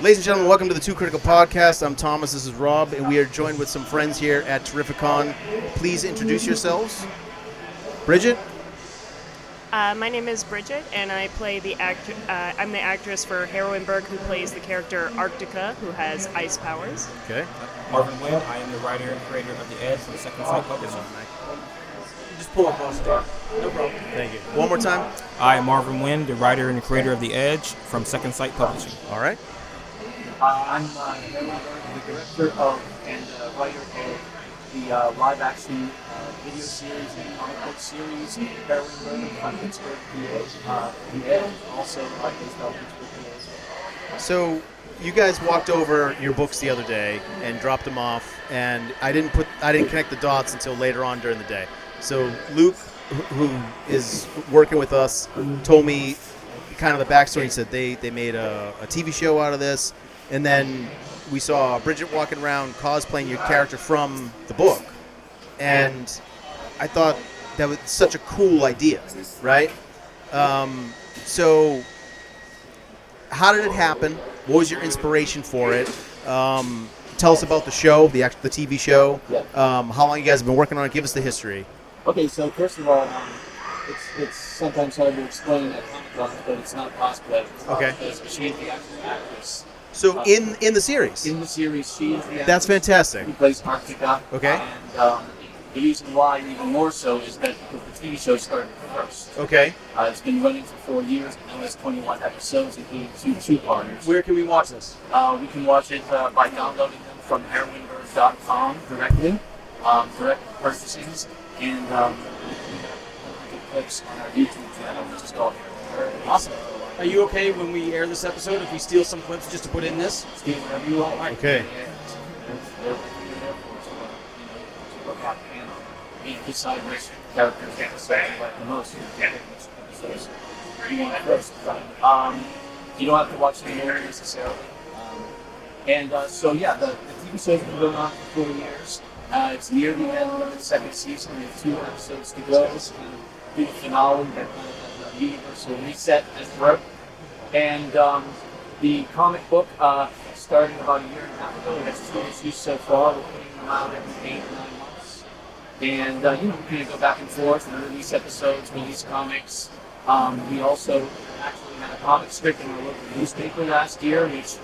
Ladies and gentlemen, welcome to the Too Critical Podcast. I'm Thomas, this is Rob, and we are joined with some friends here at Terrificon. Please introduce yourselves. Bridget? My name is Bridget, and I play I'm the actress for Heroineburgh, who plays the character Arctica, who has ice powers. Okay. Marvin Wynn, I am the writer and creator of The Edge from Second Sight Publishing. Just pull up close there. No problem. Thank you. One more time. I am Marvin Wynn, the writer and creator of The Edge from Second Sight Publishing. All right. I'm the director of and writer of the live-action video series and comic book series Heroineburgh from Pittsburgh, PA. And also based out of Pittsburgh, PA. So you guys walked over your books the other day and dropped them off, and I didn't connect the dots until later on during the day. So Luke, who is working with us, told me kind of the backstory. He said they made a TV show out of this. And then we saw Bridget walking around cosplaying your character from the book. And I thought that was such a cool idea, right? So how did it happen? What was your inspiration for it? Tell us about the show, the TV show. How long you guys have been working on it? Give us the history. Okay, so first of all, it's sometimes hard to explain at Comic-Con, but it's not cosplay. Okay. Because she is the actual actress. So in the series? In the series, she is the actress. That's fantastic. Who plays Arctica. Okay. And the reason why, even more so, is that because the TV show started first. Okay. It's been running for 4 years, and now it's 21 episodes, including two partners. Where can we watch this? We can watch it by downloading them from Heroineburgh.com directly, direct purchases, and clips on our YouTube channel, which is called Heroineburgh. Awesome. Are you okay when we air this episode if we steal some clips just to put in this? Steal whatever you want. Okay. Decide which characters get like the most. You want first. You don't have to watch the movie necessarily. So yeah, the TV show's been going on for 4 years. It's near the end of its second season. We have 2 episodes to go. It's going to be the finale, the universal reset as well. And the comic book started about a year and a half ago. It has 2 issues so far. We're putting them out every 8 or 9 months. And we're going to go back and forth and release episodes, release comics. We also actually had a comic strip in our local newspaper last year, which,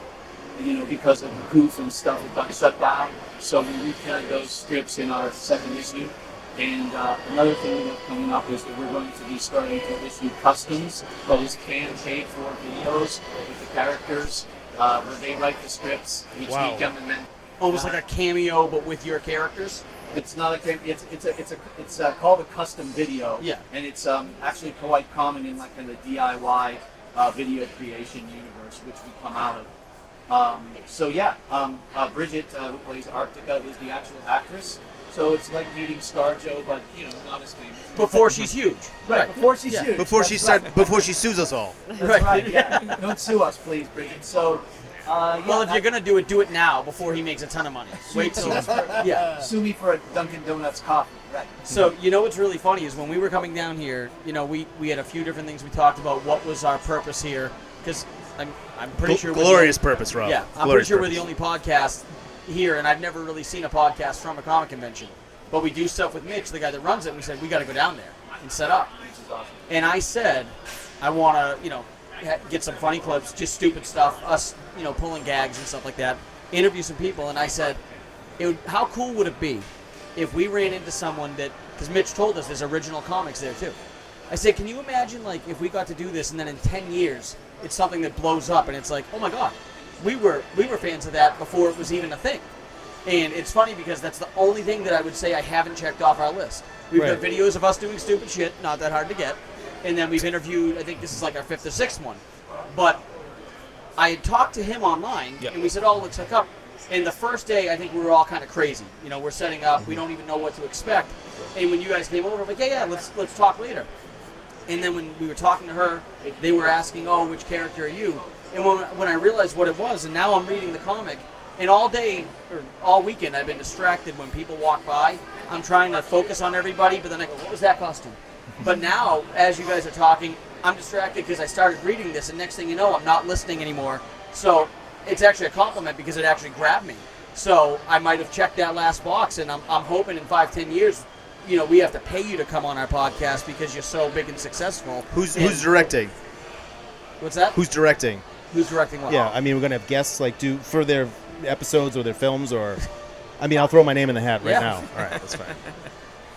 because of the proof and stuff, it got shut down. So we reprinted those strips in our second issue. And another thing we have coming up is that we're going to be starting to issue customs, that is fan-paid-for videos with the characters, where they write the scripts each week, and then Almost like a cameo, but with your characters? It's not a cameo. It's called a custom video. Yeah. And it's actually quite common in like kind of the DIY video creation universe, which we come out of. Bridget, who plays Arctica, is the actual actress. So it's like meeting ScarJo, but not as famous. Before she's huge. Right. Before she's huge. Before she sues us all. That's right. Yeah. Don't sue us, please, Bridget. So. Well, if you're going to do it now, before he makes a ton of money. Wait till... Yeah. Sue me for a Dunkin' Donuts coffee. Right. So, what's really funny is when we were coming down here, we had a few different things we talked about. What was our purpose here? Because I'm pretty sure... Glorious purpose, Rob. Yeah, I'm pretty sure we're the only podcast here, and I've never really seen a podcast from a comic convention. But we do stuff with Mitch, the guy that runs it, and we said, we got to go down there and set up. And I said, I want to, get some funny clips, just stupid stuff, us, pulling gags and stuff like that, interview some people, and I said, how cool would it be if we ran into someone that, because Mitch told us there's original comics there too. I said, can you imagine if we got to do this and then in 10 years, it's something that blows up and it's like, oh my God, we were fans of that before it was even a thing. And it's funny because that's the only thing that I would say I haven't checked off our list. We've got videos of us doing stupid shit, not that hard to get. And then we've interviewed, I think this is like our 5th or 6th one. But I had talked to him online, and we said, let's hook up. And the first day, I think we were all kind of crazy. We're setting up, we don't even know what to expect. And when you guys came over, I'm like, let's talk later. And then when we were talking to her, they were asking, which character are you? And when I realized what it was, and now I'm reading the comic, and all day, or all weekend, I've been distracted when people walk by. I'm trying to focus on everybody, but then I go, what was that costume? But now, as you guys are talking, I'm distracted because I started reading this, and next thing you know, I'm not listening anymore. So it's actually a compliment because it actually grabbed me. So I might have checked that last box, and I'm hoping in 5-10 years, we have to pay you to come on our podcast because you're so big and successful. Who's directing? What's that? Who's directing? Who's directing what? Yeah, I mean, we're gonna have guests do for their episodes or their films, or I mean, I'll throw my name in the hat right now. All right, that's fine.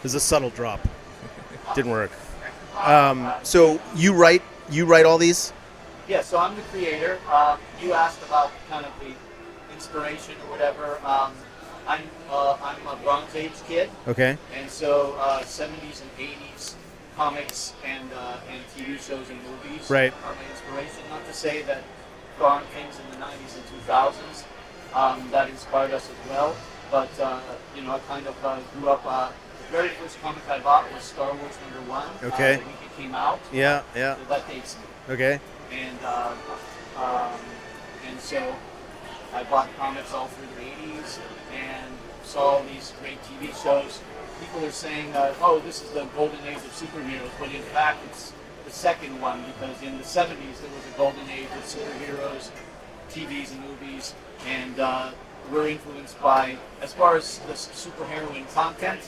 There's a subtle drop. Didn't work. So you write all these? Yeah, so I'm the creator. You asked about kind of the inspiration or whatever. I'm a Bronze Age kid. Okay. And so 70s and 80s comics and TV shows and movies Right. are my inspiration. Not to say that there aren't things in the 90s and 2000s that inspired us as well, but I kind of grew up. The very first comic I bought was Star Wars #1. Okay. The week it came out. Yeah. So that dates me. Okay. And so I bought comics all through the 80s and saw all these great TV shows. People are saying, this is the golden age of superheroes, but in fact it's the second one, because in the 70s there was a golden age of superheroes, TVs and movies, and we're influenced by, as far as the superheroine content,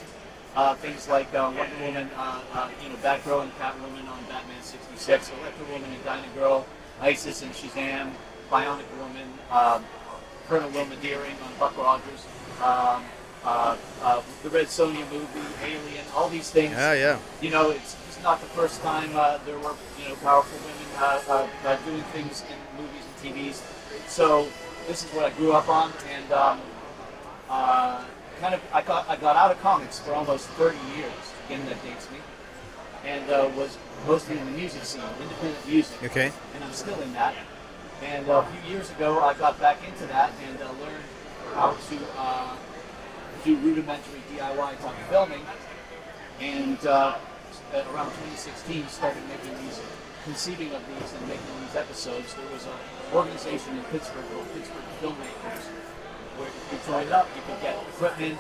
things like Wonder Woman, Batgirl and Catwoman on Batman 66, Electra Woman and Dinah Girl, Isis and Shazam, Bionic Woman, Colonel Wilma Deering on Buck Rogers, the Red Sonja movie, Alien, all these things. Yeah. It's not the first time there were powerful women doing things in movies and TVs. So this is what I grew up on, and I got out of comics for almost 30 years. Again, that dates me, and was mostly in the music scene, independent music. Okay. And I'm still in that. And a few years ago, I got back into that and learned how to do rudimentary DIY type of filming. And around 2016, started conceiving of these and making these episodes. There was an organization in Pittsburgh called Pittsburgh Filmmakers, where if you joined up, you could get equipment,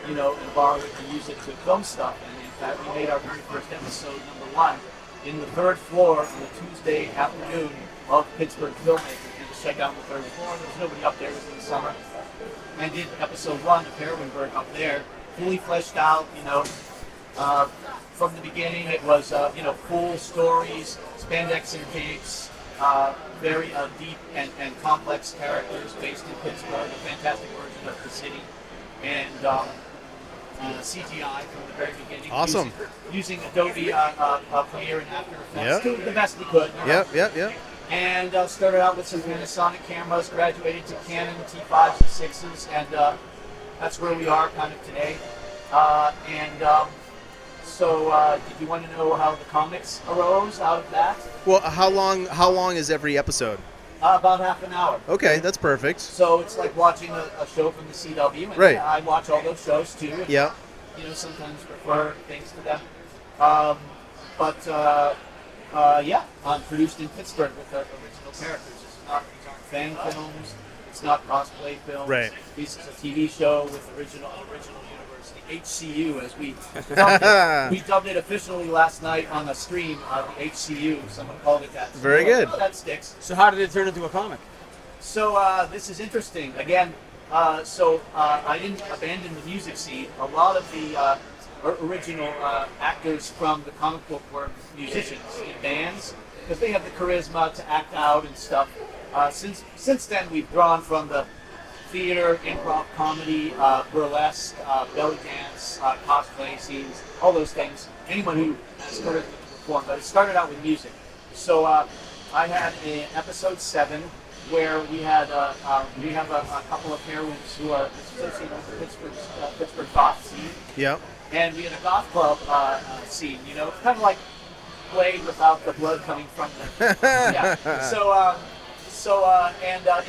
and borrow it and use it to film stuff. And in fact, we made our very first episode, #1, in the third floor on a Tuesday afternoon of Pittsburgh Filmmakers. And to check out the third floor, there was nobody up there. It was in the summer. And did episode 1 of Heroineburgh up there, fully fleshed out, from the beginning. It was, full stories, spandex and capes, very deep and complex characters based in Pittsburgh, a fantastic version of the city, and CGI from the very beginning. Awesome. Using Adobe Premiere and After Effects Yep. to the best we could. Yep. And started out with some Panasonic cameras, graduated to Canon T5s and 6s, and that's where we are kind of today. So did you want to know how the comics arose out of that? Well, how long is every episode? About half an hour. Okay, that's perfect. So it's like watching a show from the CW, and Right. I watch all those shows too. And, Yeah. Sometimes refer things to them. I'm produced in Pittsburgh with the original characters. These aren't fan films. It's not cosplay films. Right. This is a TV show with original universe, the HCU, as we dubbed it. We dubbed it officially last night on a stream, the HCU. Someone called it that. Very good. That sticks. So how did it turn into a comic? So this is interesting. Again, I didn't abandon the music scene. A lot of the original actors from the comic book were musicians in bands, because they have the charisma to act out and stuff. Since then, we've drawn from the theater, improv, comedy, burlesque, belly dance, cosplay scenes, all those things. Anyone who has charisma to perform, but it started out with music. So I had episode 7 where we have a couple of heroines who are associated with the Pittsburgh goth scene. Yep. And we had a goth club scene, kind of like Blade without the blood coming from them. Yeah.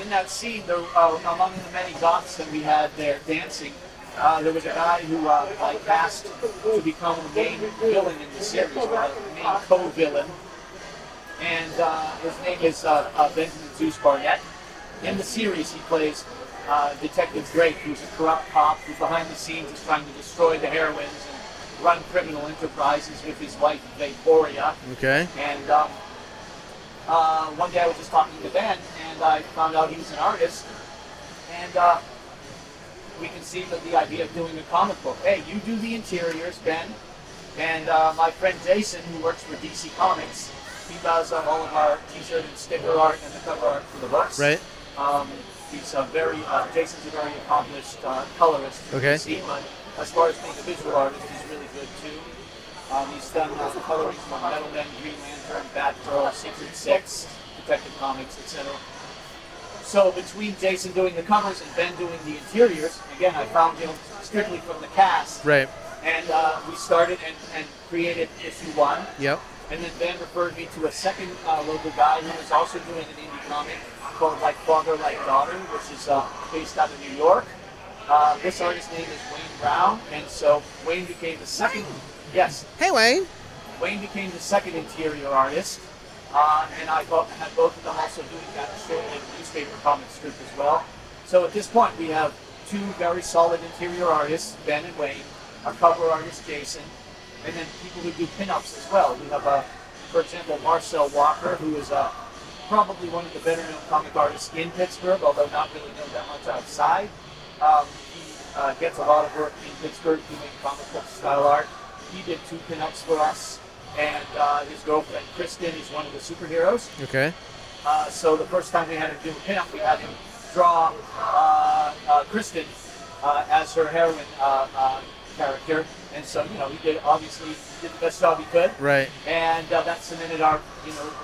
In that scene, there, among the many goths that we had there dancing, there was a guy who I cast to become the main villain in the series, the main co-villain. And his name is Benjamin Zeus Barnett. In the series, he plays Detective Drake, who's a corrupt cop who behind the scenes is trying to destroy the heroines and run criminal enterprises with his wife, Victoria. Okay. And one day I was just talking to Ben, and and I found out he was an artist, and we conceived of the idea of doing a comic book. Hey, you do the interiors, Ben, and my friend Jason, who works for DC Comics, he does all of our t-shirt and sticker art and the cover art for the books. Right. He's Jason's a very accomplished colorist. Okay. DC, but as far as being a visual artist, he's really good too. He's done coloring from Metal Men, Green Lantern, Batgirl, Secret Six, Detective Comics, etc. So between Jason doing the covers and Ben doing the interiors, again, I found him strictly from the cast. Right. And we started and created issue 1. Yep. And then Ben referred me to a second local guy who was also doing an indie comic called Like Father, Like Daughter, which is based out of New York. This artist's name is Wayne Brown, and so Wayne became the second. Yes. Hey, Wayne. Wayne became the second interior artist, and I had both of them also doing that short newspaper comic strip as well. So at this point, we have 2 very solid interior artists, Ben and Wayne, our cover artist Jason, and then people who do pinups as well. We have, for example, Marcel Walker, who is probably one of the better known comic artists in Pittsburgh, although not really known that much outside. He gets a lot of work in Pittsburgh doing comic book style art. He did 2 pinups for us, and his girlfriend Kristen is one of the superheroes. Okay. So the first time we had him do a pinup, we had him draw Kristen as her heroine character, and so he did the best job he could. Right. And that cemented our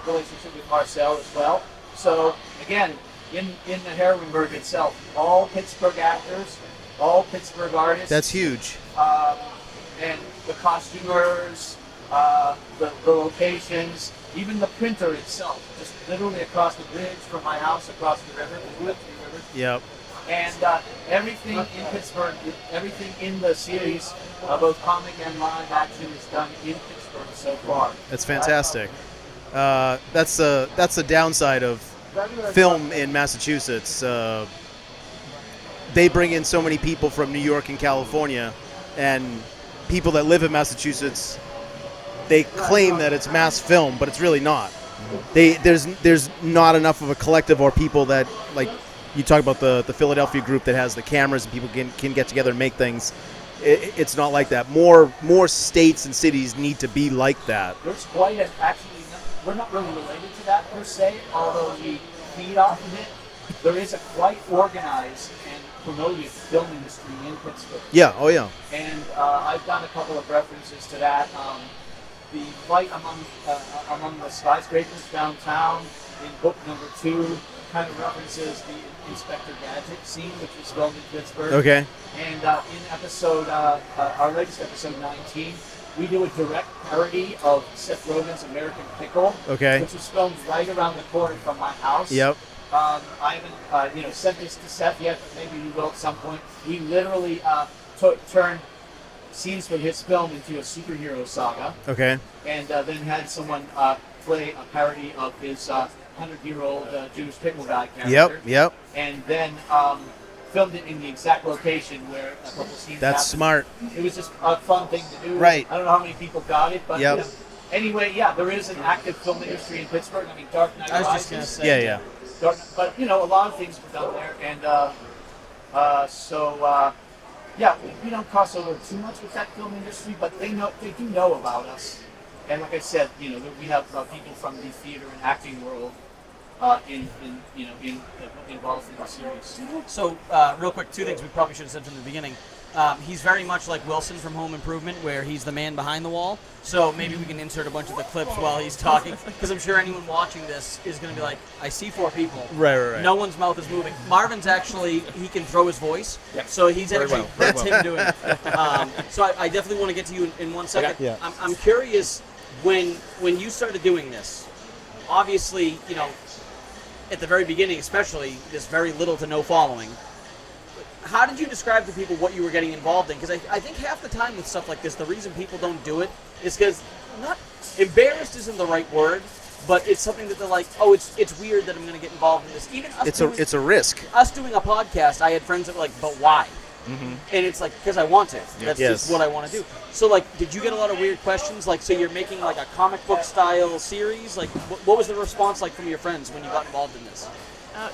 relationship with Marcel as well. So again, in the Heroineburgh itself, all Pittsburgh actors, all Pittsburgh artists. That's huge. And the costumers, the locations, even the printer itself, just literally across the bridge from my house, across the river, we live through the river. Yep. And everything in Pittsburgh, everything in the series, both comic and live action, is done in Pittsburgh so far. That's fantastic. That's the downside of film in Massachusetts. They bring in so many people from New York and California, and people that live in Massachusetts, they claim that it's mass film, but it's really not. There's not enough of a collective or people that, like you talk about the Philadelphia group that has the cameras and people can get together and make things. It's not like that. More states and cities need to be like that. There's quite we're not really related to that per se, although we feed off of it. There is a quite organized and promoted film industry in Pittsburgh. Yeah, oh yeah. And I've done a couple of references to that. The fight among the skyscrapers downtown in book number 2 kind of references the Inspector Gadget scene, which was filmed in Pittsburgh. Okay. And in episode, our latest episode 19, we do a direct parody of Seth Rogen's American Pickle, Okay. which was filmed right around the corner from my house. Yep. I haven't, sent this to Seth yet, but maybe we will at some point. We literally turned scenes from his film into a superhero saga, Okay. and then had someone play a parody of his 100-year-old Jewish pickle guy character. Yep. And then filmed it in the exact location where a couple scenes That's happened. smart. It was just a fun thing to do. Right. I don't know how many people got it, but Yep. Anyway, there is an active film industry in Pittsburgh. I mean, Dark Knight I was Rises. just gonna say. Yeah. But a lot of things were done there, and we don't cross over too much with that film industry, but they do know about us. And like I said, we have people from the theater and acting world involved in the series. So, real quick, 2 things we probably should have said from the beginning. He's very much like Wilson from Home Improvement, where he's the man behind the wall. So maybe we can insert a bunch of the clips while he's talking, because I'm sure anyone watching this is going to be like, I see 4 people. Right. No one's mouth is moving. Marvin's actually, he can throw his voice, so he's actually, that's him doing it. So I definitely want to get to you in 1 second. Yeah. I'm curious, when you started doing this, obviously, at the very beginning especially, there's very little to no following. How did you describe to people what you were getting involved in? Because I think half the time with stuff like this, the reason people don't do it is because, not embarrassed isn't the right word, but it's something that they're like, oh, it's weird that I'm going to get involved in this. Even us It's a risk. us doing a podcast, I had friends that were like, but why? Mm-hmm. And it's like, because I want to. That's Yes. just what I want to do. So, like, did you get a lot of weird questions? Like, so you're making, like, a comic book style series? Like, what was the response like from your friends when you got involved in this?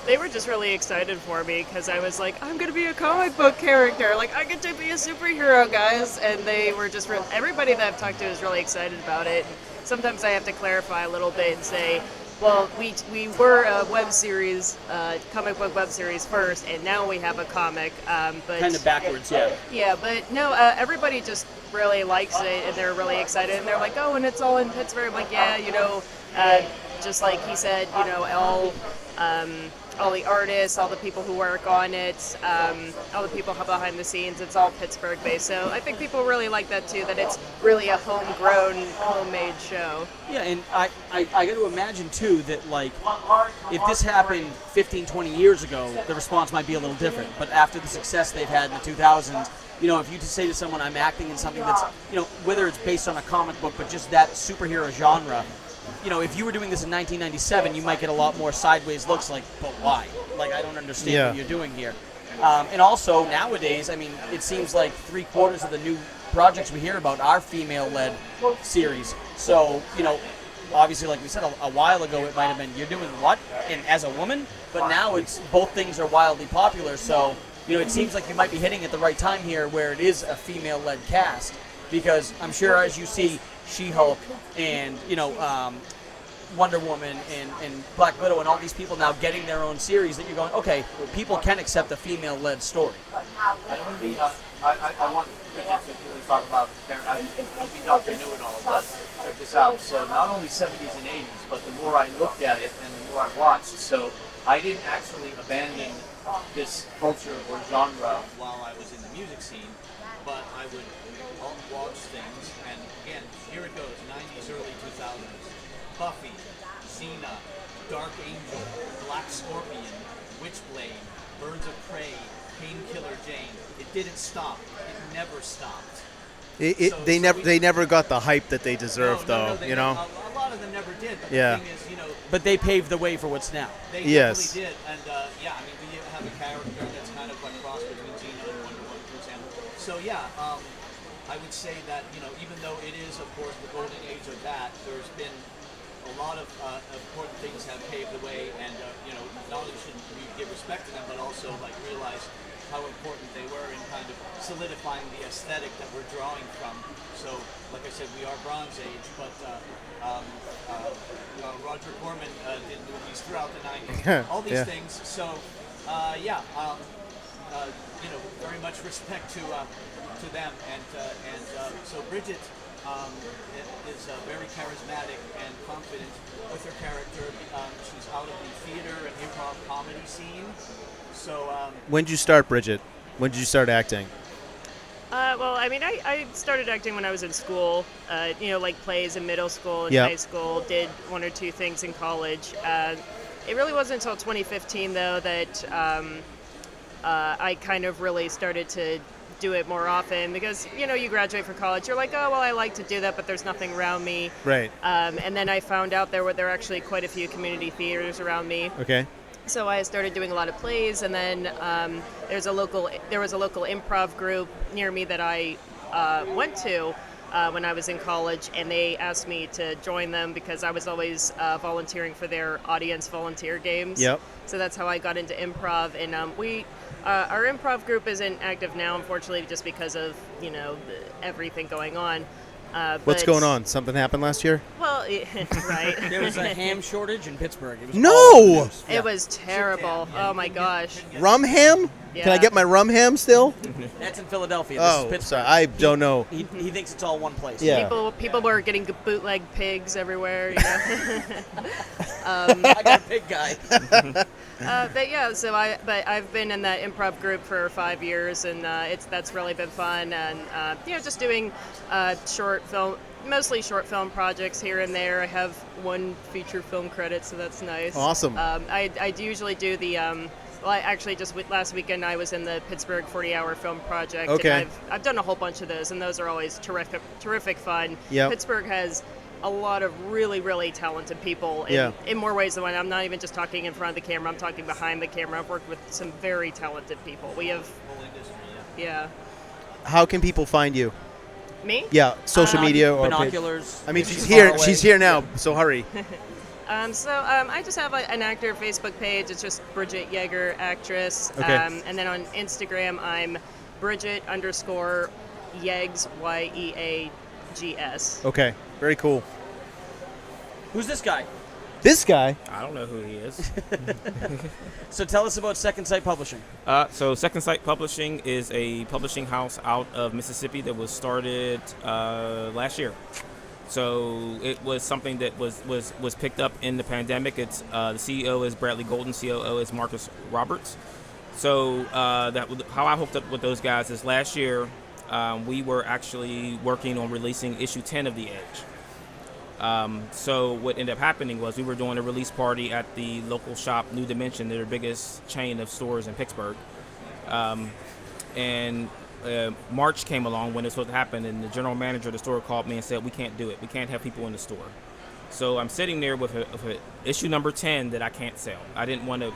They were just really excited for me because I was like, I'm gonna be a comic book character. Like, I get to be a superhero, guys. And they were just everybody that I've talked to is really excited about it. Sometimes I have to clarify a little bit and say, well, we were a web series, comic book web series first, and now we have a comic. But Kind of backwards, yeah. Yeah, but no, everybody just really likes it, and they're really excited, and they're like, oh, and it's all in Pittsburgh. I'm like, yeah, just like he said, all the artists, all the people who work on it, all the people behind the scenes, it's all Pittsburgh based. So I think people really like that too, that it's really a homegrown, homemade show. Yeah, and I got to imagine too that, like, if this happened 15, 20 years ago, the response might be a little different. But after the success they've had in the 2000s, if you just say to someone, I'm acting in something that's, whether it's based on a comic book, but just that superhero genre, if you were doing this in 1997, you might get a lot more sideways looks like, but why? Like, I don't understand what you're doing here. And also, nowadays, I mean, it seems like 3/4 of the new projects we hear about are female-led series. So, obviously, like we said, a while ago, it might have been, you're doing what? And as a woman? But now it's, both things are wildly popular. So, it seems like you might be hitting at the right time here where it is a female-led cast. Because I'm sure as you see She-Hulk and, Wonder Woman and Black Widow and all these people now getting their own series, that you're going, okay, people can accept a female-led story. I want Bridget to really talk about, I mean, Dr. Knew it all, but check this out. So not only 70s and 80s, but the more I looked at it and the more I watched, so I didn't actually abandon this culture or genre while I was in the music scene, but I would watch things, and again, here it goes, 90s, early 2000s. Buffy, Xena, Dark Angel, Black Scorpion, Witchblade, Birds of Prey, Painkiller Jane. It didn't stop. It never stopped. They never got the hype that they deserved, No, though. a lot of them never did. But Yeah. the thing is, But they paved the way for what's now. they Yes. definitely did. And I mean, we have a character that's kind of like cross between Xena and Wonder Woman, for example. So I would say that even though it is, of course, the golden age of that, there's been a lot of important things have paved the way, and not only should we give respect to them, but also realize how important they were in kind of solidifying the aesthetic that we're drawing from. So, like I said, we are Bronze Age, but Roger Corman did movies throughout the 90s, all these things. So, very much respect to them, and so Bridget is very charismatic and confident with her character. She's out of the theater and improv comedy scene. So When did you start, Bridget? When did you start acting? Well, I mean, I started acting when I was in school, like plays in middle school and Yep. high school, did one or two things in college. It really wasn't until 2015, though, that I kind of really started to do it more often because, you graduate from college, you're like, oh, well, I like to do that, but there's nothing around me. Right. And then I found out there were actually quite a few community theaters around me. Okay. So I started doing a lot of plays, and then there was a local improv group near me that I went to when I was in college, and they asked me to join them because I was always volunteering for their audience volunteer games. Yep. So that's how I got into improv, and our improv group isn't active now, unfortunately, just because of everything going on. What's going on? Something happened last year? Well, right. There was a ham shortage in Pittsburgh. It was No! It was terrible. Oh my gosh. Rum ham? Can I Yeah. get my rum ham still? That's in Philadelphia. This is Oh, Pittsburgh. sorry. I don't know. He thinks it's all one place. Yeah. People were getting bootleg pigs everywhere. I got a big guy. But I've been in that improv group for 5 years, and that's really been fun, and just doing mostly short film projects here and there. I have one feature film credit, so that's nice. Awesome. I usually do the. Last weekend I was in the Pittsburgh 40-hour film project. Okay. And I've done a whole bunch of those, and those are always terrific fun. Yep. Pittsburgh has a lot of really, really talented people in more ways than one. I'm not even just talking in front of the camera. I'm talking behind the camera. I've worked with some very talented people. We have, whole industry, yeah. How can people find you? Me? Yeah, social media or Binoculars. I mean, If she's far here. away. She's here now, so hurry. I just have an actor Facebook page. It's just Bridget Yeager, actress. Okay. And then on Instagram, I'm Bridget_Yeags, YEAGS. Okay, very cool. Who's this guy? This guy. I don't know who he is. So tell us about Second Sight Publishing. So Second Sight Publishing is a publishing house out of Mississippi that was started last year. So it was something that was picked up in the pandemic. It's the CEO is Bradley Golden, COO is Marcus Roberts. So how I hooked up with those guys is last year we were actually working on releasing issue 10 of The Edge. So what ended up happening was we were doing a release party at the local shop, New Dimension, their biggest chain of stores in Pittsburgh. March came along when it was supposed to happen, and the general manager of the store called me and said, we can't do it. We can't have people in the store. So I'm sitting there with a issue number 10 that I can't sell. I didn't want to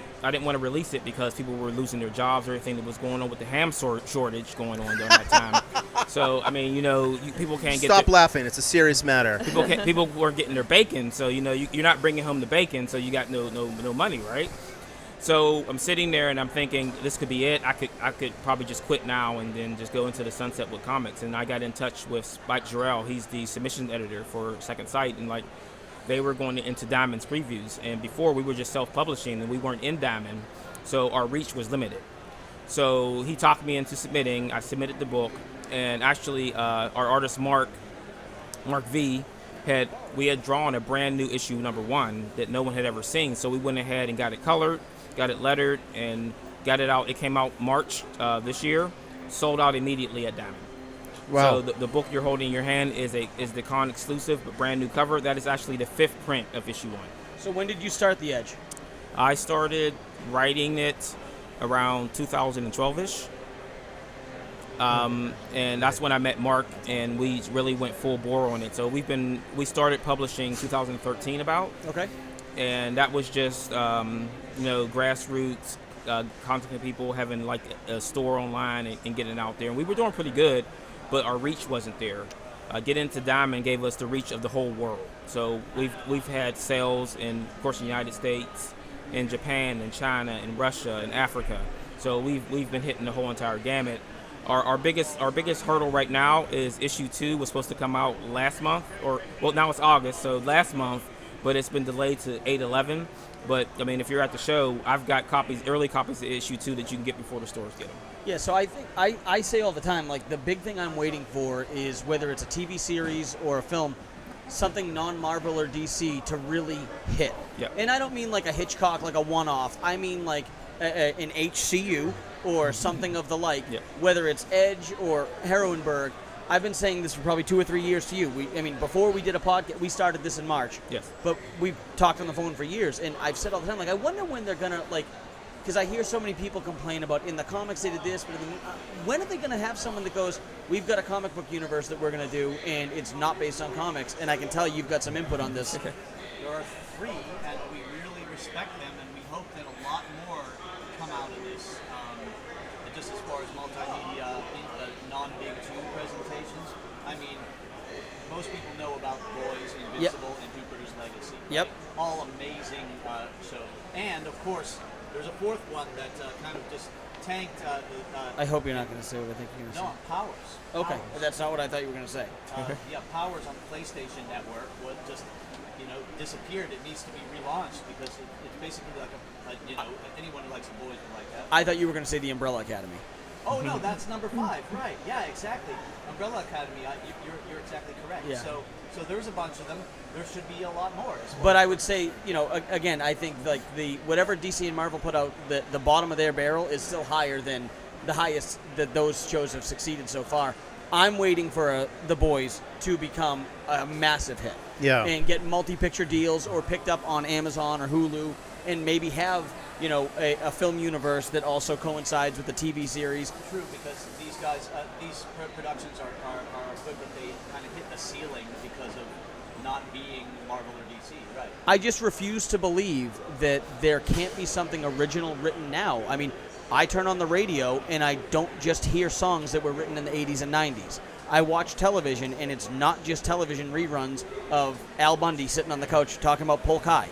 release it because people were losing their jobs or everything that was going on with the ham shortage going on during that time. So I mean, people can't get. Stop laughing. It's a serious matter. People weren't getting their bacon, so you're not bringing home the bacon, so you got no money, right? So I'm sitting there and I'm thinking this could be it. I could probably just quit now and then just go into the sunset with comics. And I got in touch with Spike Jarrell. He's the submission editor for Second Sight, and they were going into Diamond's previews. And before we were just self-publishing and we weren't in Diamond, so our reach was limited. So he talked me into submitting. I submitted the book, and actually our artist Mark V. We had drawn a brand new issue number 1 that no one had ever seen. So we went ahead and got it colored, got it lettered, and got it out. It came out March this year, sold out immediately at Diamond. Wow. So the book you're holding in your hand is the con exclusive, but brand new cover. That is actually the 5th print of issue 1. So when did you start The Edge? I started writing it around 2012-ish. And that's when I met Mark, and we really went full bore on it. So we started publishing 2013 about. Okay. And that was just grassroots, contacting people, having a store online and getting it out there. And we were doing pretty good, but our reach wasn't there. Getting into Diamond gave us the reach of the whole world. So we've had sales in, of course, the United States, in Japan, in China, in Russia, in Africa. So we've been hitting the whole entire gamut. Our biggest hurdle right now is issue 2 was supposed to come out last month, now it's August, so last month, but it's been delayed to 8/11. But I mean, if you're at the show, I've got early copies of issue 2 that you can get before the stores get them. Yeah, so I think I say all the time, the big thing I'm waiting for is whether it's a TV series or a film, something non-Marvel or DC to really hit. Yeah. And I don't mean like a Hitchcock, like a one-off. I mean like an HCU or something of the like, Yeah. whether it's Edge or Heroineburgh. I've been saying this for probably 2 or 3 years to you. Before we did a podcast, we started this in March. Yes. But we've talked on the phone for years, and I've said all the time, I wonder when they're gonna because I hear so many people complain about in the comics they did this, but when are they gonna have someone that goes, we've got a comic book universe that we're gonna do, and it's not based on comics, and I can tell you've got some input on this. There are 3, and we really respect them, and we hope that a lot more come out of this. Just as far as multimedia, non-Big 2 presentations, most people know about The Boys, Invincible, and Jupiter's Legacy. Yep. All amazing shows. And, of course, there's a 4th one that kind of just tanked. I hope you're not going to say what I think you're going to No, Powers. Okay, Powers. that's not what I thought you were going to say. Powers on the PlayStation Network was just, disappeared. It needs to be relaunched because it's basically like anyone who likes The Boys would like that. I thought you were going to say the Umbrella Academy. Oh no, that's number 5, right? Yeah, exactly. Umbrella Academy. You're exactly correct. Yeah. So there's a bunch of them. There should be a lot more. But I would say, again, I think the whatever DC and Marvel put out, the bottom of their barrel is still higher than the highest that those shows have succeeded so far. I'm waiting for The Boys to become a massive hit. Yeah. And get multi-picture deals or picked up on Amazon or Hulu, and maybe have a film universe that also coincides with the TV series. True, because these guys, these productions are good, but they kind of hit the ceiling because of not being Marvel or DC, right? I just refuse to believe that there can't be something original written now. I turn on the radio and I don't just hear songs that were written in the 80s and 90s. I watch television, and it's not just television reruns of Al Bundy sitting on the couch talking about Polk High.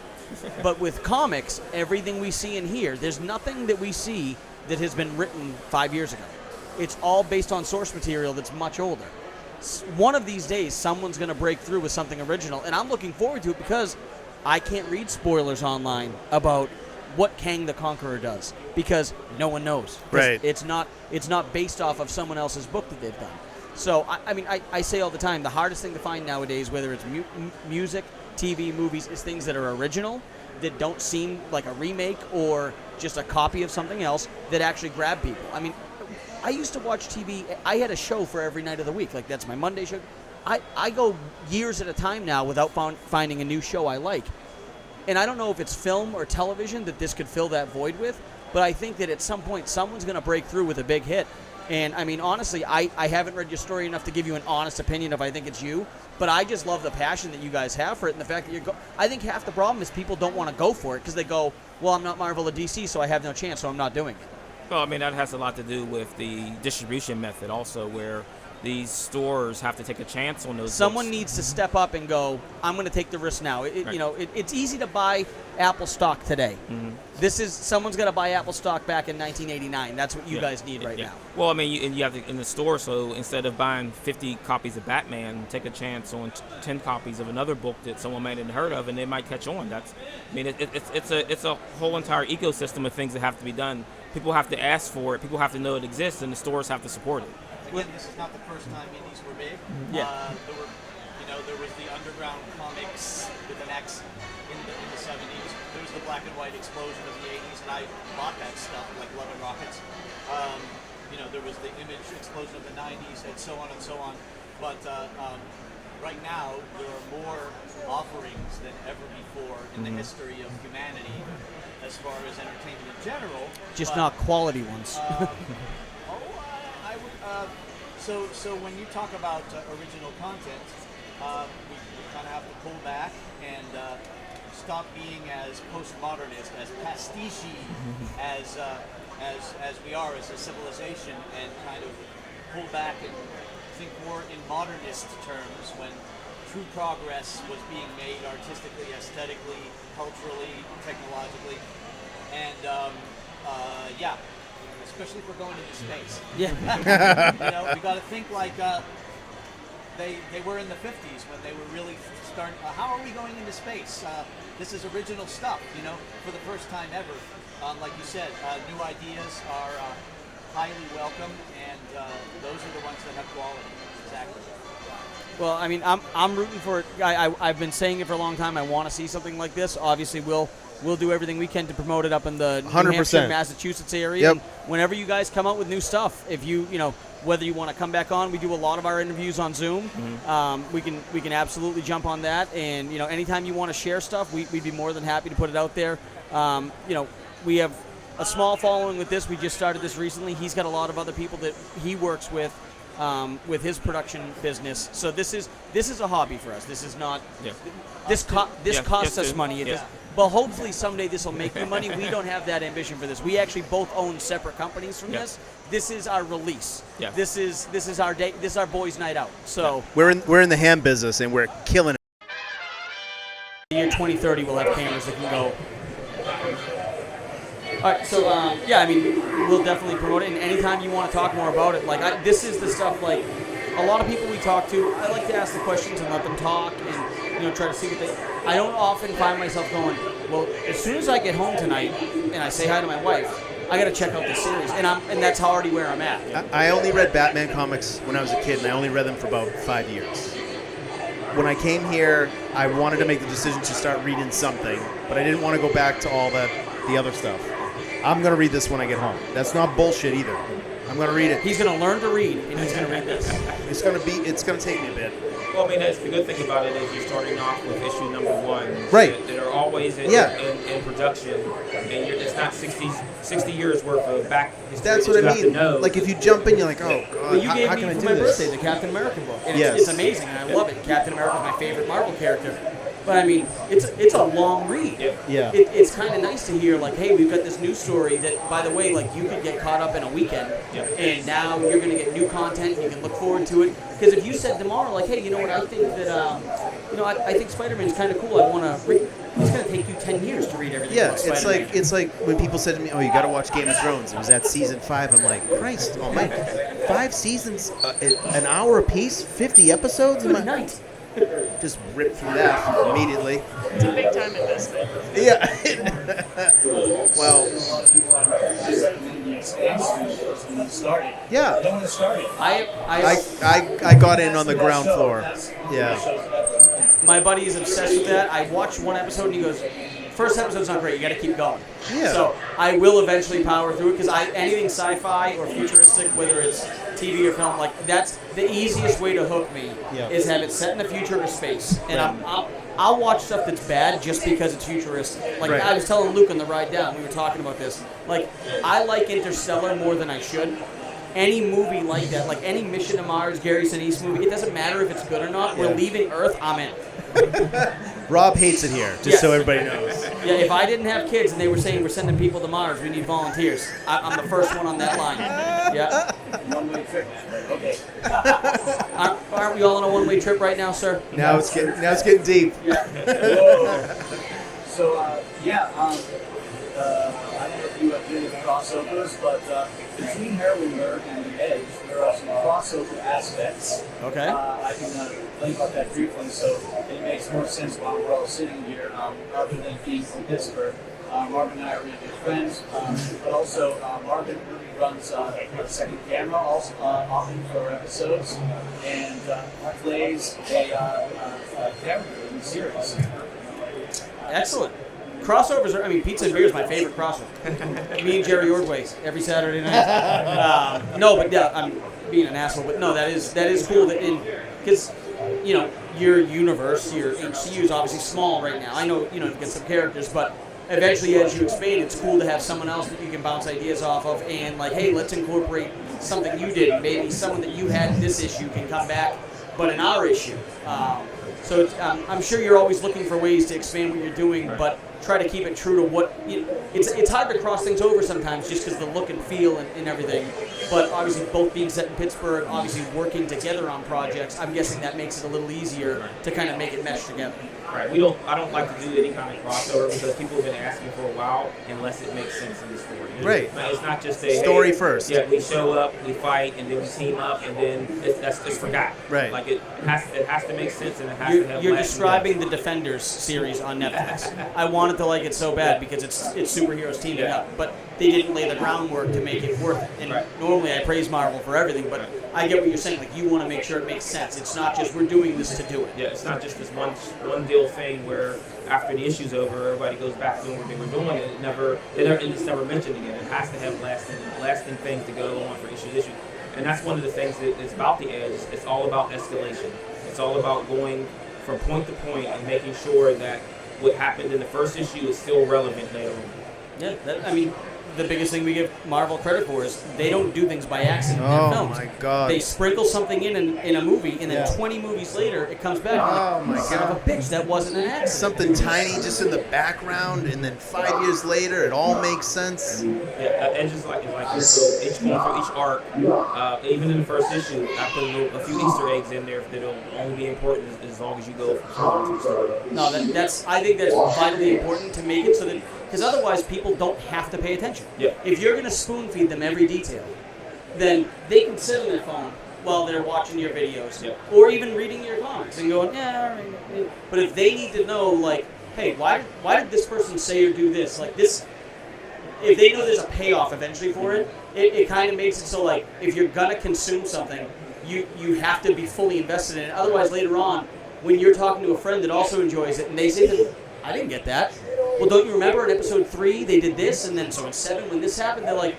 But with comics, everything we see in here, there's nothing that we see that has been written 5 years ago. It's all based on source material that's much older. One of these days, someone's going to break through with something original, and I'm looking forward to it because I can't read spoilers online about what Kang the Conqueror does because no one knows. Right. It's not based off of someone else's book that they've done. So, I say all the time, the hardest thing to find nowadays, whether it's music, TV, movies, is things that are original, that don't seem like a remake or just a copy of something else that actually grab people. I mean, I used to watch TV. I had a show for every night of the week. Like, that's my Monday show. I go years at a time now without finding a new show I like. And I don't know if it's film or television that this could fill that void with, but I think that at some point someone's going to break through with a big hit. And, I mean, honestly, I haven't read your story enough to give you an honest opinion if I think it's you, but I just love the passion that you guys have for it and the fact that I think half the problem is people don't want to go for it because they go, well, I'm not Marvel or DC, so I have no chance, so I'm not doing it. Well, I mean, that has a lot to do with the distribution method also, where these stores have to take a chance on those Someone books. needs to step up and go, I'm going to take the risk now. Right. You know, it's easy to buy Apple stock today. Mm-hmm. Someone's going to buy Apple stock back in 1989. That's what you guys need right now. Well, I mean, you have to in the store, so instead of buying 50 copies of Batman, take a chance on 10 copies of another book that someone might have heard of, and they might catch on. It's a whole entire ecosystem of things that have to be done. People have to ask for it. People have to know it exists, and the stores have to support it. Again, this is not the first time indies were big. Yeah. There was the underground comics with an X in the 70s. There was the black and white explosion of the 80s, and I bought that stuff, like Love and Rockets. There was the Image explosion of the 90s, and so on and so on. But right now, there are more offerings than ever before in the history of humanity as far as entertainment in general. Just not quality ones. So when you talk about original content, we kind of have to pull back and stop being as postmodernist, as pastiche as we are as a civilization, and kind of pull back and think more in modernist terms when true progress was being made artistically, aesthetically, culturally, technologically, and especially if we're going into space. Yeah. We got to think like they were in the 50s when they were really starting. How are we going into space? This is original stuff, for the first time ever. Like you said, new ideas are highly welcome, and those are the ones that have quality. Exactly. Well, I mean, I'm rooting for it. I've been saying it for a long time. I want to see something like this. Obviously, we'll do everything we can to promote it up in the 100%. New Hampshire, Massachusetts area. Yep. And whenever you guys come out with new stuff, if whether you want to come back on, we do a lot of our interviews on Zoom. We can absolutely jump on that. And anytime you want to share stuff, we'd be more than happy to put it out there. We have a small following with this. We just started this recently. He's got a lot of other people that he works with his production business. So this is a hobby for us. This is not. Yeah. This costs us money. Yeah. But hopefully someday this will make you money. We don't have that ambition for this. We actually both own separate companies from this. This is our release. Yeah. This is our day. This is our boys' night out. So We're in the ham business, and we're killing it. the year 2030, we'll have cameras that can go. All right, so we'll definitely promote it. And anytime you want to talk more about it, this is the stuff. Like a lot of people we talk to, I like to ask the questions and let them talk, and try to see what they. I don't often find myself going, well, as soon as I get home tonight and I say hi to my wife, I got to check out this series, and that's already where I'm at. I only read Batman comics when I was a kid, and I only read them for about 5 years. When I came here, I wanted to make the decision to start reading something, but I didn't want to go back to all the other stuff. I'm going to read this when I get home. That's not bullshit either. I'm going to read it. He's going to learn to read, and he's going to read this. It's going to take me a bit. Well, I mean, the good thing about it is you're starting off with issue number 1. Right. That are always in production, and it's not 60 years worth of back history. That's what I mean. Like, if you jump in, you're like, oh, God, Well, you how gave can me I for do my this? birthday the Captain America book, and Yes. it's amazing, and I love it. Captain America is my favorite Marvel character. But I mean, it's a long read. Yeah. It's kind of nice to hear, like, hey, we've got this new story that, by the way, like, you could get caught up in a weekend, and now you're going to get new content, and you can look forward to it. Because if you said tomorrow, like, hey, you know what, I think that, I think Spider-Man's kind of cool. I want to read. it's going to take you 10 years to read everything. Yeah, about it's Spider-Man. like when people said to me, "Oh, you got to watch Game of Thrones." It was at season 5. I'm like, Christ Almighty, 5 seasons, an hour apiece, 50 episodes. Good night. Just ripped through that immediately. It's a big time investment. Yeah. Well, yeah. I got in on the ground floor. Yeah. My buddy is obsessed with that. I watched one episode and he goes, first episode's not great, you gotta keep going. Yeah. So I will eventually power through it because anything sci-fi or futuristic, whether it's TV or film, like that's the easiest way to hook me is have it set in the future or space. And I'll watch stuff that's bad just because it's futuristic. Like I was telling Luke on the ride down, we were talking about this. Like I like Interstellar more than I should. Any movie like that, like any Mission to Mars, Gary Sinise movie, it doesn't matter if it's good or not. We're leaving Earth, I'm in. Rob hates it here, just so everybody knows. Yeah, if I didn't have kids and they were saying we're sending people to Mars, we need volunteers. I'm the first one on that line. Yeah. One-way trip. Okay. Aren't we all on a one-way trip right now, sir? Now it's getting deep. Yeah. So I don't know if you have any crossovers, but between Heroineburgh and the Edge, there are some crossover aspects. Okay. I can tell you about that briefly, so it makes more sense while we're all sitting here, other than being from Pittsburgh. Marvin and I are really good friends, but also Marvin runs a second camera also, often for episodes, and plays a character in the series. Excellent. Crossovers are, Pizza and Beer is my favorite crossover. Me and Jerry Ordway every Saturday night. No, but yeah, I'm being an asshole, but no, that is cool because, your universe, your HCU is obviously small right now. I know, you get some characters, but eventually as you expand, it's cool to have someone else that you can bounce ideas off of and like, hey, let's incorporate something you did. Maybe someone that you had in this issue can come back, but in our issue. So I'm sure you're always looking for ways to expand what you're doing, but try to keep it true to what it's hard to cross things over sometimes just because the look and feel and everything. But obviously both being set in Pittsburgh, obviously working together on projects, I'm guessing that makes it a little easier to kind of make it mesh together. Right. I don't like to do any kind of crossover because people have been asking for a while unless it makes sense in the story. Right. It's not just a story first. Yeah, we show up, we fight, and then we team up, and then it's forgotten. Right. Like it has to make sense, and it has to have. You're describing the Defenders series on Netflix. I wanted to like it so bad because it's superheroes teaming up, but they didn't lay the groundwork to make it worth it. And normally I praise Marvel for everything, but I get what you're saying. Like you want to make sure it makes sense. It's not just we're doing this to do it. Yeah, it's not just this one deal thing where after the issue's over, everybody goes back to doing what they were doing, and it's never mentioned again. It has to have lasting things to go on for issue to issue. And that's one of the things that is about the Edge. It's all about escalation. It's all about going from point to point and making sure that what happened in the first issue is still relevant later on. Yeah, the biggest thing we give Marvel credit for is they don't do things by accident in their films. Oh my God! They sprinkle something in a movie, and then 20 movies later, it comes back. Oh my son of a bitch, that wasn't an accident. Something tiny just in the background, and then 5 years later, it all makes sense. Yeah, and just like this, so each going through each arc, even in the first issue, I put a few Easter eggs in there that'll only be important as long as you go from the story. No, I think that's vitally important to make it so that. Because otherwise, people don't have to pay attention. Yeah. If you're going to spoon feed them every detail, then they can sit on their phone while they're watching your videos, or even reading your comics and going, yeah, all right. But if they need to know, like, hey, why did this person say or do this? Like this, if they know there's a payoff eventually for it, it kind of makes it so like if you're gonna consume something, you have to be fully invested in it. Otherwise, later on, when you're talking to a friend that also enjoys it, and they say to them, I didn't get that. Well, don't you remember in episode 3 they did this, and then so in 7 when this happened, they're like,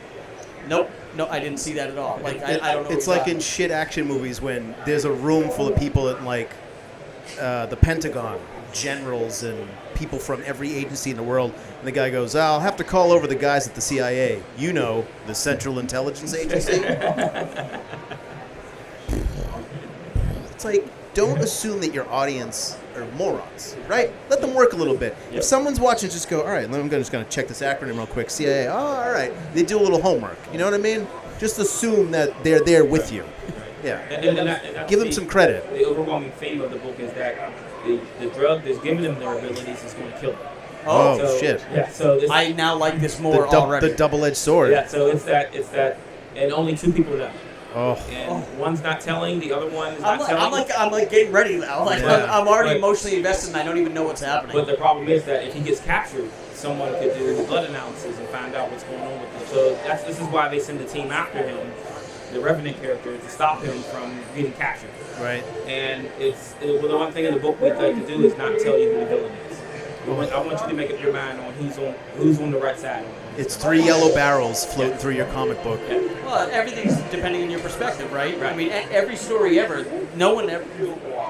nope, no, I didn't see that at all. Like I don't know. It's like in shit action movies when there's a room full of people at like the Pentagon, generals and people from every agency in the world, and the guy goes, I'll have to call over the guys at the CIA. The Central Intelligence Agency. It's like, don't assume that your audience are morons, right? Let them work a little bit. Yep. If someone's watching, just go, all right, I'm just going to check this acronym real quick. CIA, all right. They do a little homework. You know what I mean? Just assume that they're there with you. Yeah. And give them some credit. The overwhelming theme of the book is that the drug that's giving them their abilities is going to kill them. Oh, So, shit. Yeah, so this, I now like this more already. The double-edged sword. yeah, so it's that, and only 2 people know. Oh. And one's not telling, the other one is I'm not like, telling. I'm like getting ready now. Like Yeah. I'm already But- emotionally invested, and I don't even know what's happening. But the problem is that if he gets captured, someone could do blood analysis and find out what's going on with him. So this is why they send the team after him, the Revenant character, to stop him from getting captured. Right. And well, the one thing in the book we like to do is not tell you who the villain is. I want you to make up your mind on who's on the right side. It's 3 yellow barrels floating through your comic book. Well, everything's depending on your perspective, right? Right. I mean, every story ever,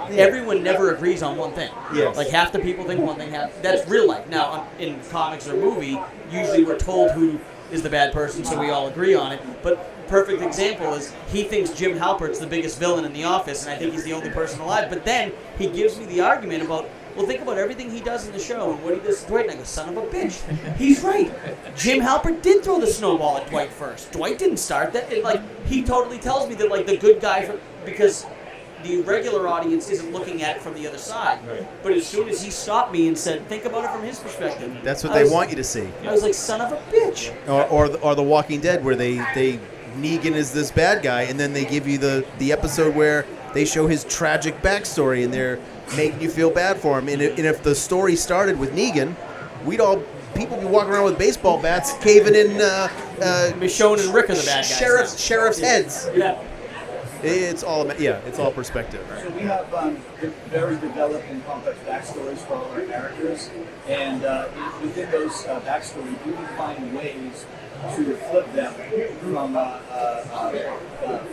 everyone never agrees on one thing. Yes. Like half the people think one thing, that's real life. Now, in comics or movie, usually we're told who is the bad person, so we all agree on it. But perfect example is he thinks Jim Halpert's the biggest villain in The Office, and I think he's the only person alive. But then he gives me the argument about, well, think about everything he does in the show and what he does to Dwight. And I go, son of a bitch. He's right. Jim Halpert did throw the snowball at Dwight first. Dwight didn't start that. And, like, he totally tells me that, like, the good guy, because the regular audience isn't looking at it from the other side. Right. But as soon as he stopped me and said, think about it from his perspective. That's what I they was- want you to see. I was like, son of a bitch. Or the Walking Dead, where they Negan is this bad guy, and then they give you the episode where they show his tragic backstory, and they're making you feel bad for him. And if the story started with Negan, people be walking around with baseball bats, caving in Michonne and Rick are the bad guys. sheriff's heads. Yeah. It's all perspective. So we have very developed and complex backstories for all our characters, and within those backstories, we can find ways to flip them from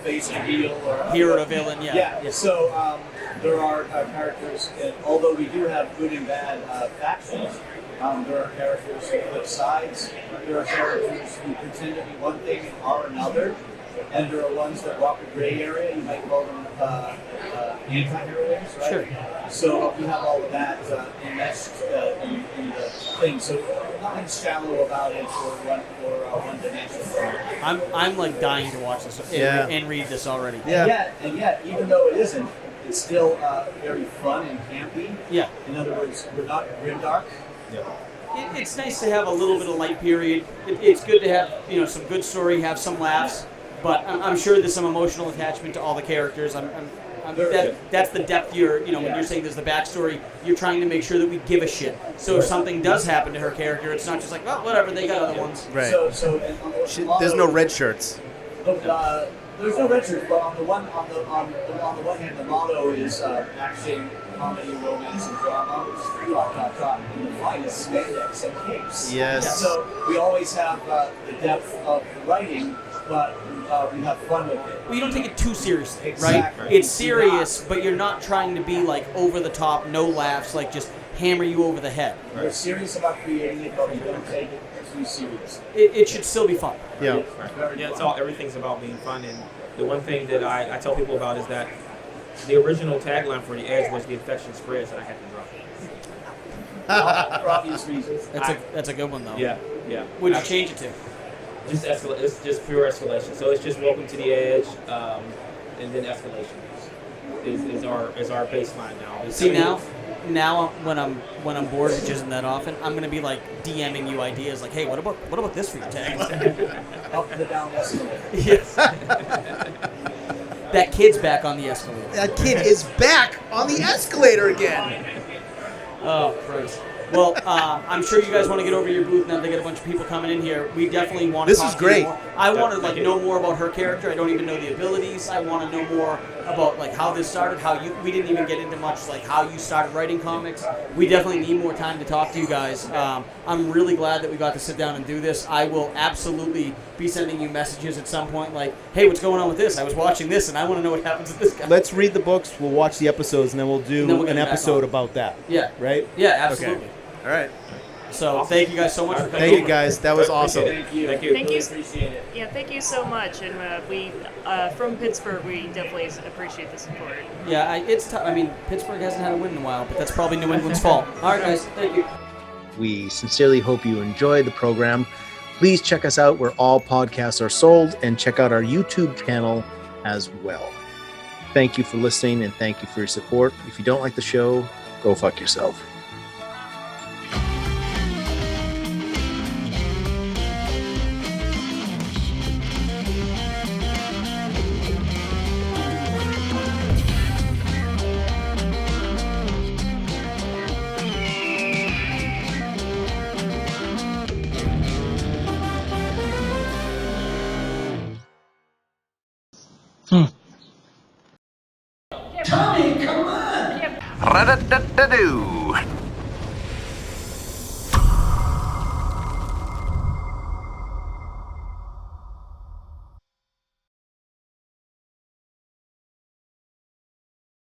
face to heel or Hero to villain, yeah. So there are characters, and although we do have good and bad factions, there are characters who flip sides. There are characters who pretend to be one thing and are another. And there are ones that walk a gray area. You might call them anti-heroes, right? Sure. So we have all of that enmeshed in the thing. So nothing's shallow about it or one-dimensional. I'm like dying to watch this and read this already. Yeah. And yet, even though it isn't, it's still very fun and campy. Yeah. In other words, we're not grimdark. It's nice to have a little bit of light period. It's good to have some good story, have some laughs, but I'm sure there's some emotional attachment to all the characters. That's the depth when you're saying there's the backstory, you're trying to make sure that we give a shit. So if something does happen to her character, it's not just like, well, whatever, they got other ones. Right. There's no red shirts. There's no red shirts, but on the one hand, the motto is action, comedy, romance, and drama. And the line is spandex and capes. Yes. So we always have the depth of the writing, but we have fun with it. Well, you don't take it too seriously, Exactly. right? It's serious, but you're not trying to be like over the top, no laughs, like just hammer you over the head. We're serious about creating it, but we don't take it too seriously. It should still be fun. Yeah. Yeah, everything's about being fun. And the one thing that I tell people about is that the original tagline for The Edge was "The infection spreads," and I had to drop it. For obvious reasons. That's a good one though. Yeah. What'd you change it to? Just it's just pure escalation. So it's just welcome to the edge, and then escalation is our baseline now. See now when I'm bored, which isn't that often, I'm gonna be like DMing you ideas like, hey, what about this for your tagline? Up the down escalator. Yes. That kid's back on the escalator. That kid is back on the escalator again. Oh, Christ. Well, I'm sure you guys want to get over to your booth now. They got a bunch of people coming in here. We definitely want to This talk is to you great. more. I want to know more about her character. I don't even know the abilities. I want to know more about how this started. We didn't even get into much how you started writing comics. We definitely need more time to talk to you guys. I'm really glad that we got to sit down and do this. I will absolutely be sending you messages at some point like, hey, what's going on with this? I was watching this and I want to know what happens with this guy. Let's read the books. We'll watch the episodes, and then we'll do Then we'll get an it back episode on. about that. Yeah. Right? Yeah, absolutely. Okay. All right. So thank you guys so much for coming Thank you, over. guys. That was awesome. Thank you. Thank you. Thank you. Really appreciate it. Yeah, thank you so much. And we, from Pittsburgh, we definitely appreciate the support. Yeah, it's tough. I mean, Pittsburgh hasn't had a win in a while, but that's probably New England's fault. All right, guys. Thank you. We sincerely hope you enjoy the program. Please check us out where all podcasts are sold, and check out our YouTube channel as well. Thank you for listening, and thank you for your support. If you don't like the show, go fuck yourself. Tommy, come on!